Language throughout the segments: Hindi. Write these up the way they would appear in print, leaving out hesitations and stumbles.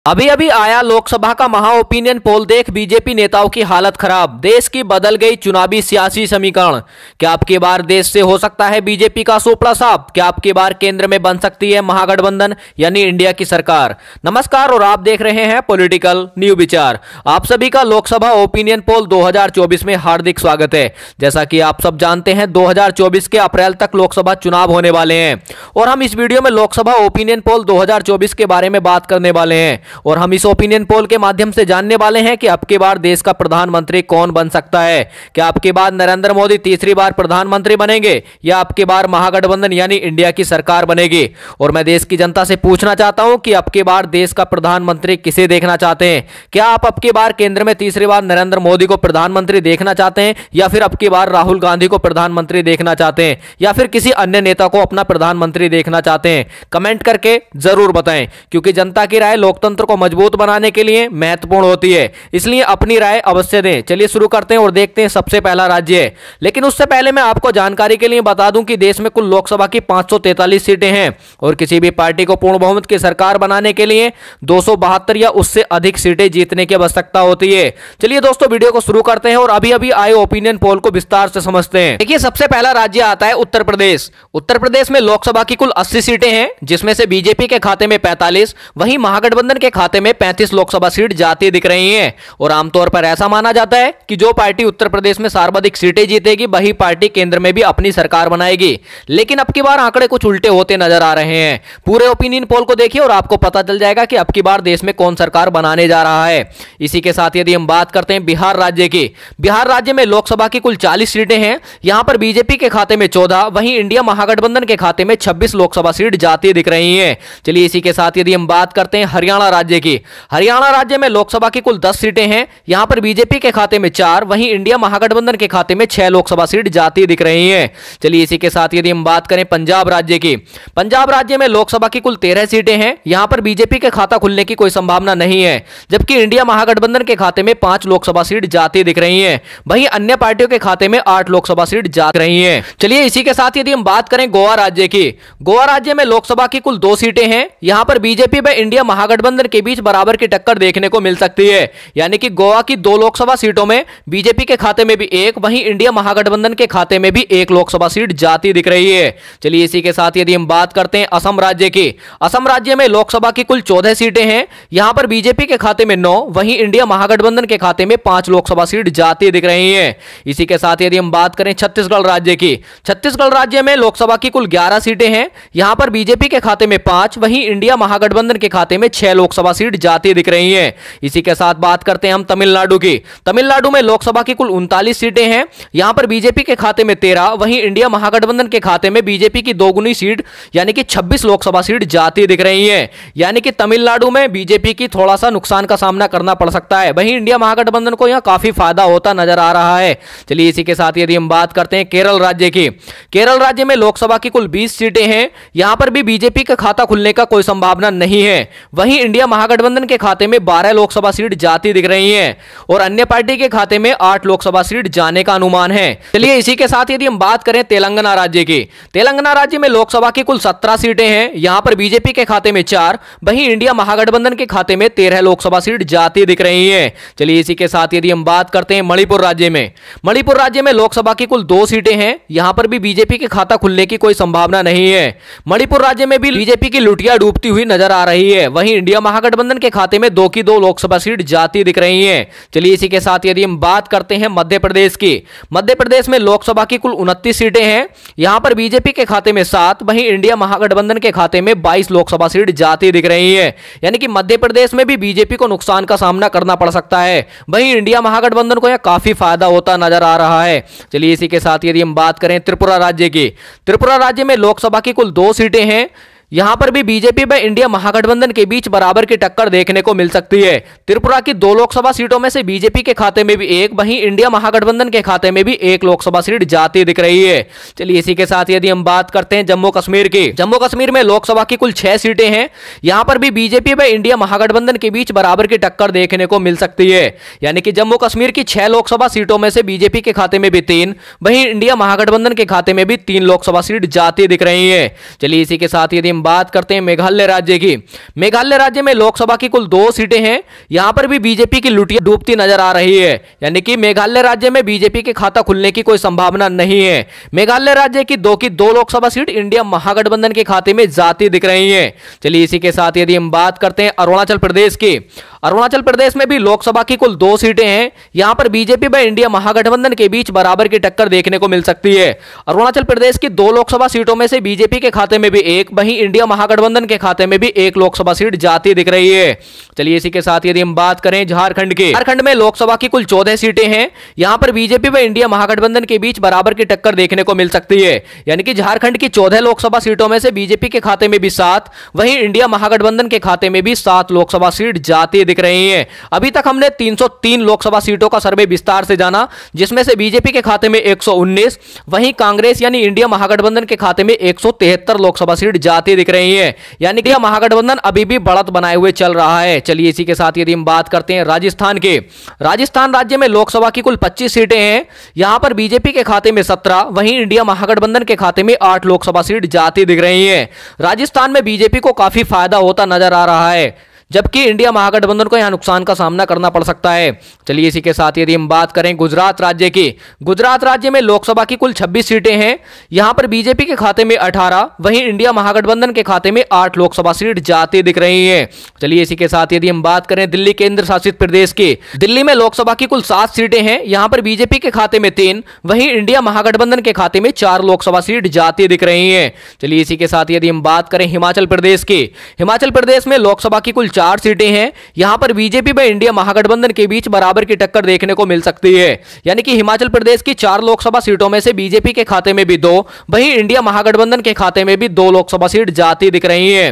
अभी अभी आया लोकसभा का महा ओपिनियन पोल देख बीजेपी नेताओं की हालत खराब। देश की बदल गई चुनावी सियासी समीकरण। क्या अब की बार देश से हो सकता है बीजेपी का सोपड़ा साफ? क्या अब की बार केंद्र में बन सकती है महागठबंधन यानी इंडिया की सरकार? नमस्कार और आप देख रहे हैं पॉलिटिकल न्यू विचार। आप सभी का लोकसभा ओपिनियन पोल 2024 में हार्दिक स्वागत है। जैसा कि आप सब जानते हैं 2024 के अप्रैल तक लोकसभा चुनाव होने वाले हैं और हम इस वीडियो में लोकसभा ओपिनियन पोल 2024 के बारे में बात करने वाले हैं और हम इस ओपिनियन पोल के माध्यम से जानने वाले हैं कि अब की बार देश का प्रधानमंत्री कौन बन सकता है। क्या अब की बार नरेंद्र मोदी तीसरी बार प्रधानमंत्री बनेंगे या अब की बार महागठबंधन यानी इंडिया की सरकार बनेगी? और मैं देश की जनता से पूछना चाहता हूं कि अब की बार देश का प्रधानमंत्री किसे देखना चाहते हैं? क्या आप अब की बार केंद्र में तीसरी बार नरेंद्र मोदी को प्रधानमंत्री देखना चाहते हैं या फिर अब की बार राहुल गांधी को प्रधानमंत्री देखना चाहते हैं या फिर किसी अन्य नेता को अपना प्रधानमंत्री देखना चाहते हैं? कमेंट करके जरूर बताएं, क्योंकि जनता की राय लोकतंत्र को मजबूत बनाने के लिए महत्वपूर्ण होती है, इसलिए अपनी राय अवश्य दें। चलिए शुरू करते हैं और देखते हैं सबसे पहला राज्य है। लेकिन उससे पहले मैं आपको जानकारी के लिए बता दूं कि देश में कुल लोकसभा की 543 सीटें हैं और किसी भी पार्टी को पूर्ण बहुमत की सरकार बनाने के लिए 272 या उससे अधिक सीटें जीतने की आवश्यकता होती है। चलिए दोस्तों वीडियो को शुरू करते हैं और अभी अभी आए ओपिनियन पोल को विस्तार से समझते हैं। देखिए सबसे पहला राज्य आता है उत्तर प्रदेश। उत्तर प्रदेश में लोकसभा की कुल 80 सीटें हैं, जिसमें से बीजेपी के खाते में 45, वहीं महागठबंधन के खाते में 35 लोकसभा सीट जाती दिख रही हैं। और आमतौर पर ऐसा माना जाता है कि जो पार्टी उत्तर प्रदेश में सर्वाधिक सीटें जीतेगी वही पार्टी केंद्र में भी अपनी सरकार बनाएगी। लेकिन अब की बार आंकड़े कुछ उल्टे होते नजर आ रहे हैं। पूरे ओपिनियन पोल को देखिए और आपको पता चल जाएगा कि अब की बार देश में कौन सरकार बनाने जा रहा है। इसी के साथ यदि हम बात करते हैं बिहार राज्य की, बिहार राज्य में लोकसभा की कुल 40 सीटें हैं। यहां पर बीजेपी के खाते में 14, वहीं इंडिया महागठबंधन के खाते में 26 लोकसभा सीट जाती दिख रही हैं। चलिए इसी के साथ यदि हम बात करते हैं हरियाणा राज्य की, हरियाणा राज्य में लोकसभा की कुल 10 सीटें हैं। यहां पर बीजेपी के खाते में 4, वहीं इंडिया महागठबंधन के खाते में 6 लोकसभा सीट जाती दिख रही हैं। चलिए इसी के साथ यदि हम बात करें पंजाब राज्य की, पंजाब राज्य में लोकसभा की कुल 13 सीटें हैं। यहां पर बीजेपी के खाता खुलने की कोई संभावना नहीं है, जबकि इंडिया महागठबंधन के खाते में 5 लोकसभा सीट जाती दिख रही हैं। वहीं अन्य पार्टियों के खाते में 8 लोकसभा सीट जा रही हैं। चलिए इसी के साथ यदि हम बात करें गोवा राज्य की, गोवा राज्य में लोकसभा की कुल 2 सीटें हैं। यहां पर बीजेपी व इंडिया महागठबंधन के बीच बराबर की टक्कर देखने को मिल सकती है, यानी कि गोवा की 2 लोकसभा सीटों में बीजेपी के खाते में भी 1, वहीं इंडिया महागठबंधन के खाते में भी 1 लोकसभा सीट जाती दिख रही है। चलिए इसी के साथ यदि हम बात करते हैं असम राज्य की, असम राज्य में लोकसभा की कुल 14 सीटें हैं। यहां पर बीजेपी के खाते में 9, वहीं इंडिया महागठबंधन के खाते में 5 लोकसभा सीट जाती दिख रही हैं। इसी के साथ यदि हम बात करें छत्तीसगढ़ राज्य की, छत्तीसगढ़ राज्य में लोकसभा की कुल 11 सीटें हैं। यहां पर बीजेपी के खाते में 5, वहीं इंडिया महागठबंधन के खाते में 6 लोकसभा सीट जाती दिख रही हैं। इसी के साथ बात करते हैं हम तमिलनाडु की, तमिलनाडु में लोकसभा की कुल 39 सीटें हैं। यहां पर बीजेपी के खाते में 13, वहीं इंडिया महागठबंधन के खाते में बीजेपी की 2 गुनी सीट यानी कि 26 लोकसभा सीट जाती दिख रही हैं। यानी कि तमिलनाडु में बीजेपी की थोड़ा सा नुकसान का सामना करना पड़ सकता है, वहीं इंडिया महागठबंधन को यहां काफी फायदा होता नजर आ रहा है। चलिए इसी के साथ यदि हम बात करते हैं केरल राज्य की, केरल राज्य में लोकसभा की कुल 20 सीटें हैं। यहां पर भी बीजेपी का खाता खुलने का कोई संभावना नहीं है, वहीं इंडिया महागठबंधन के खाते में 12 लोकसभा सीट जाती दिख रही हैं और अन्य पार्टी के खाते में 8 लोकसभा सीट जाने का अनुमान है। चलिए इसी के साथ यदि हम बात करें तेलंगाना राज्य की, तेलंगाना राज्य में लोकसभा की कुल 17 सीटें हैं। यहां पर बीजेपी के खाते में 4, वहीं इंडिया महागठबंधन के खाते में 13 लोकसभा सीट जाती दिख रही हैं। चलिए इसी के साथ यदि हम बात करते हैं मणिपुर राज्य में, मणिपुर राज्य में लोकसभा की कुल 2 सीटें हैं। यहां पर भी बीजेपी के खाता खुलने की कोई संभावना नहीं है। मणिपुर राज्य में भी बीजेपी की लुटिया डूबती हुई नजर आ रही है, वहीं इंडिया महागठबंधन के खाते में 2 की 2 लोकसभा सीट जाती दिख रही हैं। चलिए इसी के साथ यदि हम बात करते हैं मध्य प्रदेश की, मध्य प्रदेश में लोकसभा की कुल 29 सीटें हैं। यहां पर बीजेपी के खाते में 7, वहीं इंडिया महागठबंधन के खाते में 22 लोकसभा सीट जाती दिख रही है। यानी कि मध्य प्रदेश में भी बीजेपी को नुकसान का सामना करना पड़ सकता है, वहीं इंडिया महागठबंधन को यह काफी फायदा होता नजर आ रहा है। चलिए इसी के साथ यदि हम बात करें त्रिपुरा राज्य की, त्रिपुरा राज्य में लोकसभा की कुल 2 सीटें हैं। यहां पर भी बीजेपी व इंडिया महागठबंधन के बीच बराबर की टक्कर देखने को मिल सकती है। त्रिपुरा की 2 लोकसभा सीटों में से बीजेपी के खाते में भी 1, वहीं इंडिया महागठबंधन के खाते में भी 1 लोकसभा सीट जाती दिख रही है। चलिए इसी के साथ यदि हम बात करते हैं जम्मू कश्मीर की, जम्मू कश्मीर में लोकसभा की कुल 6 सीटें हैं। यहां पर भी बीजेपी व इंडिया महागठबंधन के बीच बराबर की टक्कर देखने को मिल सकती है, यानी कि जम्मू कश्मीर की 6 लोकसभा सीटों में से बीजेपी के खाते में भी 3, वहीं इंडिया महागठबंधन के खाते में भी 3 लोकसभा सीट जाती दिख रही है। चलिए इसी के साथ यदि हम बात करते हैं मेघालय राज्य की। मेघालय राज्य में लोकसभा की कुल 2 सीटें हैं। यहां पर भी बीजेपी की लुटिया डूबती नजर आ रही है, यानी कि मेघालय राज्य में बीजेपी के खाता खुलने की कोई संभावना नहीं है। मेघालय राज्य की 2 लोकसभा सीट इंडिया महागठबंधन के खाते में जाती दिख रही है। चलिए इसी के साथ यदि हम बात करते हैं अरुणाचल प्रदेश की, अरुणाचल प्रदेश में भी लोकसभा की कुल 2 सीटें हैं। यहां पर बीजेपी व इंडिया महागठबंधन के बीच बराबर की टक्कर देखने को मिल सकती है। अरुणाचल प्रदेश की 2 लोकसभा सीटों में से बीजेपी के खाते में भी 1, वहीं इंडिया महागठबंधन के खाते में भी 1 लोकसभा सीट जाती दिख रही है। चलिए इसी के साथ यदि हम बात करें झारखंड की, झारखंड में लोकसभा की कुल 14 सीटें हैं। यहां पर बीजेपी व इंडिया महागठबंधन के बीच बराबर की टक्कर देखने को मिल सकती है, यानी कि झारखंड की 14 लोकसभा सीटों में से बीजेपी के खाते में भी 7, वहीं इंडिया महागठबंधन के खाते में भी 7 लोकसभा सीट जाती दिख रही है। अभी तक हमने 303 लोकसभा सीटों का सर्वे विस्तार से जाना, जिसमें से बीजेपी के खाते में 119, वहीं कांग्रेस यानी इंडिया महागठबंधन के खाते में 173 लोकसभा सीट जाती दिख रही है, यानी कि महागठबंधन अभी भी बढ़त बनाए हुए चल रहा है। चलिए इसी के साथ यदि हम बात करते हैं राजस्थान के, राजस्थान राज्य में लोकसभा की कुल 25 सीटें हैं। यहां पर बीजेपी के खाते में 17, वहीं इंडिया महागठबंधन के खाते में 8 लोकसभा सीट जाती दिख रही है। राजस्थान में बीजेपी को काफी फायदा होता नजर आ रहा है, जबकि इंडिया महागठबंधन को यहां नुकसान का सामना करना पड़ सकता है। चलिए इसी के साथ यदि हम बात करें गुजरात राज्य की, गुजरात राज्य में लोकसभा की कुल 26 सीटें हैं। यहां पर बीजेपी के खाते में 18, वहीं इंडिया महागठबंधन के खाते में 8 लोकसभा सीट जाती दिख रही है। चलिए इसी के साथ यदि हम बात करें दिल्ली केंद्र शासित प्रदेश की, दिल्ली में लोकसभा की कुल 7 सीटें हैं। यहां पर बीजेपी के खाते में 3, वहीं इंडिया महागठबंधन के खाते में 4 लोकसभा सीट जाती दिख रही है। चलिए इसी के साथ यदि हम बात करें हिमाचल प्रदेश की, हिमाचल प्रदेश में लोकसभा की कुल 4 सीटें हैं। यहां पर बीजेपी व इंडिया महागठबंधन के बीच बराबर की टक्कर देखने को मिल सकती है, यानी कि हिमाचल प्रदेश की 4 लोकसभा सीटों में से बीजेपी के खाते में भी 2, वहीं इंडिया महागठबंधन के खाते में भी 2 लोकसभा सीट जाती दिख रही है।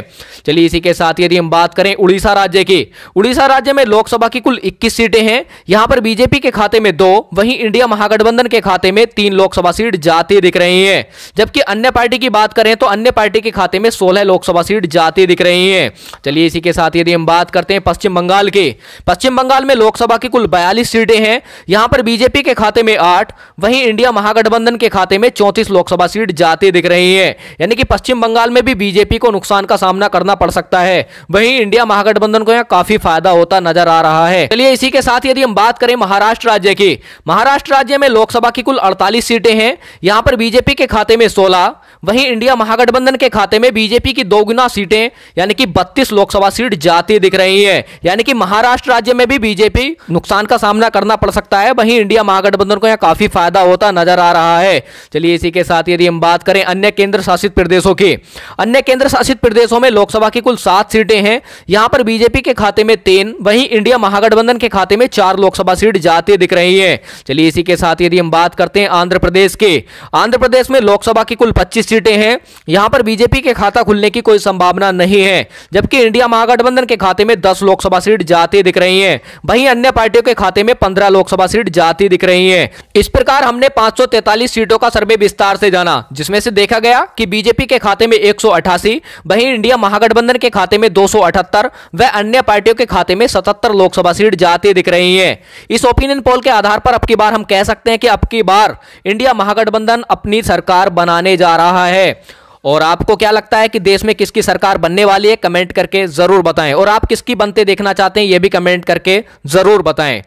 चलिए इसी के साथ यदि हम बात करें उड़ीसा राज्य की, उड़ीसा राज्य में लोकसभा की कुल 21 सीटें हैं। यहां पर बीजेपी के खाते में 2, वहीं इंडिया महागठबंधन के खाते में 3 लोकसभा सीट जाती दिख रही है। जबकि अन्य पार्टी की बात करें तो अन्य पार्टी के खाते में 16 लोकसभा सीट जाती दिख रही है। चलिए इसी के साथ यदि हम बात करते हैं पश्चिम बंगाल की, पश्चिम बंगाल में लोकसभा की कुल 42 सीटें हैं। यहां पर बीजेपी के खाते में 8, वहीं इंडिया महागठबंधन के खाते में 34 लोकसभा सीट जाती दिख रही है, यानी कि पश्चिम बंगाल में भी बीजेपी को नुकसान का सामना करना पड़ सकता है, वहीं इंडिया महागठबंधन को यहां काफी फायदा होता नजर आ रहा है। चलिए इसी के साथ यदि हम बात करें महाराष्ट्र राज्य की, महाराष्ट्र राज्य में लोकसभा की कुल 48 सीटें हैं। यहां पर बीजेपी के खाते में 16, वहीं इंडिया महागठबंधन के खाते में बीजेपी की 2 गुना सीटें यानी कि 32 लोकसभा सीट जाती दिख रही है, यानी कि महाराष्ट्र राज्य में भी बीजेपी नुकसान का सामना करना पड़ सकता है, वहीं इंडिया महागठबंधन को यहां काफी फायदा होता नजर आ रहा है। चलिए इसी के साथ यदि हम बात करें अन्य केंद्र शासित प्रदेशों की, अन्य केंद्र शासित प्रदेशों में लोकसभा की कुल 7 सीटें हैं। यहां पर बीजेपी के खाते में 3, वहीं इंडिया महागठबंधन के खाते में 4 लोकसभा सीट जाती दिख रही है। चलिए इसी के साथ यदि हम बात करते हैं आंध्र प्रदेश के, आंध्र प्रदेश में लोकसभा की कुल 25 सीटें हैं। यहां पर बीजेपी के खाता खुलने की कोई संभावना नहीं है, जबकि इंडिया महागठबंधन के खाते में 10 लोकसभा सीट जाती दिख रही हैं, वहीं अन्य पार्टियों के खाते में 15 लोकसभा सीट जाती दिख रही हैं। इस प्रकार हमने 543 सीटों का सर्वे विस्तार से जाना, जिसमें से देखा गया कि बीजेपी के खाते में 188, वहीं इंडिया महागठबंधन के खाते में 278 व अन्य पार्टियों के खाते में 77 लोकसभा सीट जाती दिख रही हैं। इस ओपिनियन पोल के आधार पर अब की बार हम कह सकते हैं कि अब की बार इंडिया महागठबंधन अपनी सरकार बनाने जा रहा है। और आपको क्या लगता है कि देश में किसकी सरकार बनने वाली है, कमेंट करके जरूर बताएं। और आप किसकी बनते देखना चाहते हैं, यह भी कमेंट करके जरूर बताएं।